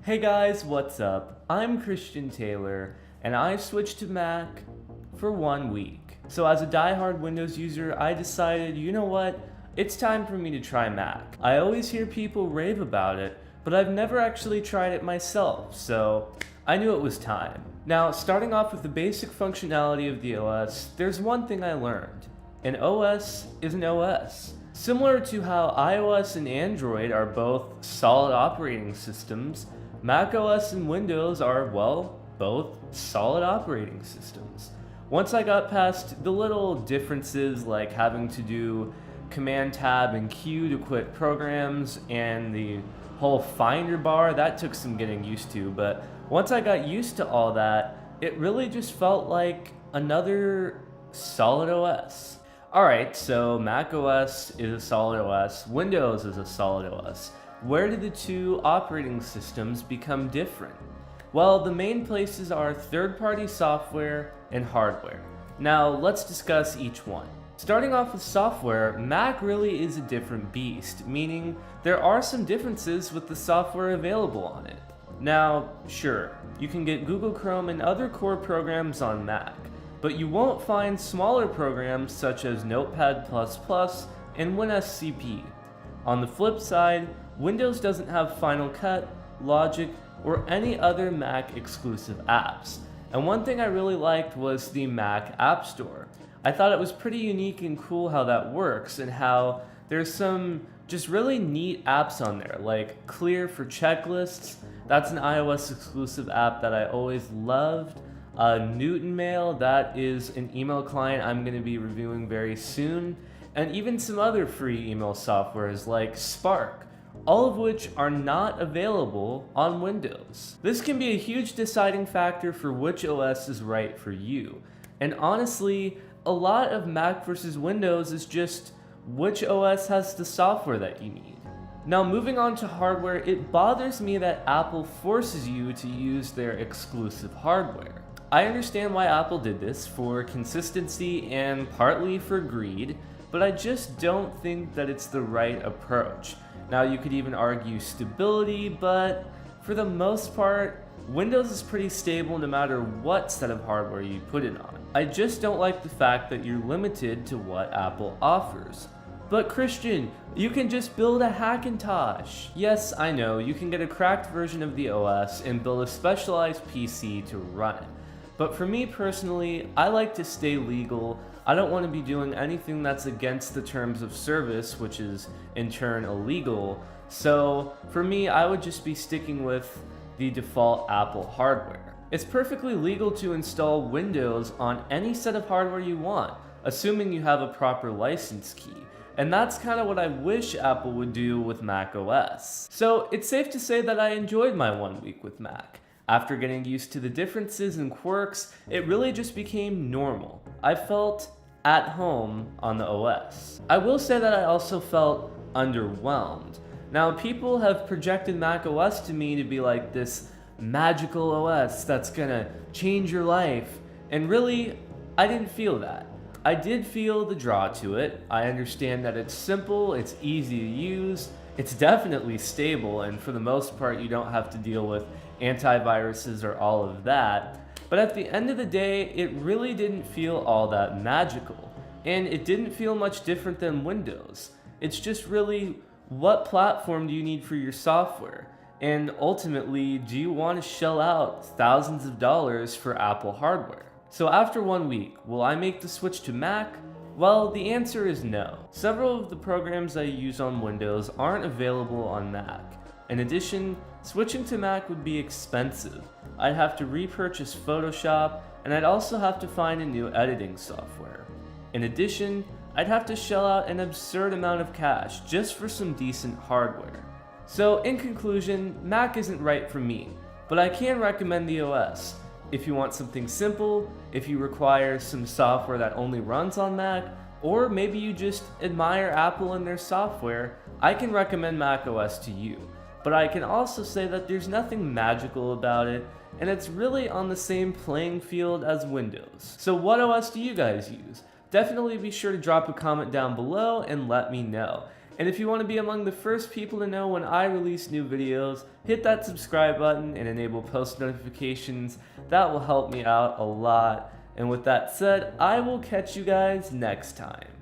Hey guys, what's up? I'm Christian Taylor, and I switched to Mac for 1 week. So as a die-hard Windows user, I decided, you know what? It's time for me to try Mac. I always hear people rave about it, but I've never actually tried it myself, so I knew it was time. Now, starting off with the basic functionality of the OS, there's one thing I learned. An OS is an OS. Similar to how iOS and Android are both solid operating systems, macOS and Windows are, well, both solid operating systems. Once I got past the little differences like having to do Command Tab and Q to quit programs and the whole Finder bar, that took some getting used to, but once I got used to all that, it really just felt like another solid OS. Alright, so macOS is a solid OS, Windows is a solid OS. Where did the two operating systems become different? Well, the main places are third-party software and hardware. Now, let's discuss each one. Starting off with software, Mac really is a different beast, meaning there are some differences with the software available on it. Now, sure, you can get Google Chrome and other core programs on Mac, but you won't find smaller programs such as Notepad++ and WinSCP. On the flip side, Windows doesn't have Final Cut, Logic, or any other Mac exclusive apps. And one thing I really liked was the Mac App Store. I thought it was pretty unique and cool how that works and how there's some just really neat apps on there, like Clear for checklists. That's an iOS exclusive app that I always loved. Newton Mail, that is an email client I'm going to be reviewing very soon. And even some other free email softwares like Spark, all of which are not available on Windows. This can be a huge deciding factor for which OS is right for you. And honestly, a lot of Mac versus Windows is just which OS has the software that you need. Now, moving on to hardware, it bothers me that Apple forces you to use their exclusive hardware. I understand why Apple did this, for consistency and partly for greed, but I just don't think that it's the right approach. Now, you could even argue stability, but for the most part, Windows is pretty stable no matter what set of hardware you put it on. I just don't like the fact that you're limited to what Apple offers. But Christian, you can just build a Hackintosh. Yes, I know, you can get a cracked version of the OS and build a specialized PC to run it. But for me personally, I like to stay legal. I don't want to be doing anything that's against the terms of service, which is in turn illegal. So for me, I would just be sticking with the default Apple hardware. It's perfectly legal to install Windows on any set of hardware you want, assuming you have a proper license key. And that's kind of what I wish Apple would do with Mac OS. So it's safe to say that I enjoyed my 1 week with Mac. After getting used to the differences and quirks, it really just became normal. I felt at home on the OS. I will say that I also felt underwhelmed. Now, people have projected Mac OS to me to be like this magical OS that's gonna change your life, and really, I didn't feel that. I did feel the draw to it. I understand that it's simple, it's easy to use, it's definitely stable, and for the most part, you don't have to deal with antiviruses or all of that. But at the end of the day, it really didn't feel all that magical. And it didn't feel much different than Windows. It's just really, what platform do you need for your software? And ultimately, do you want to shell out thousands of dollars for Apple hardware? So after 1 week, will I make the switch to Mac? Well, the answer is no. Several of the programs I use on Windows aren't available on Mac. In addition, switching to Mac would be expensive. I'd have to repurchase Photoshop, and I'd also have to find a new editing software. In addition, I'd have to shell out an absurd amount of cash just for some decent hardware. So in conclusion, Mac isn't right for me, but I can recommend the OS. If you want something simple, if you require some software that only runs on Mac, or maybe you just admire Apple and their software, I can recommend Mac OS to you. But I can also say that there's nothing magical about it, and it's really on the same playing field as Windows. So what OS do you guys use? Definitely be sure to drop a comment down below and let me know. And if you want to be among the first people to know when I release new videos, hit that subscribe button and enable post notifications. That will help me out a lot. And with that said, I will catch you guys next time.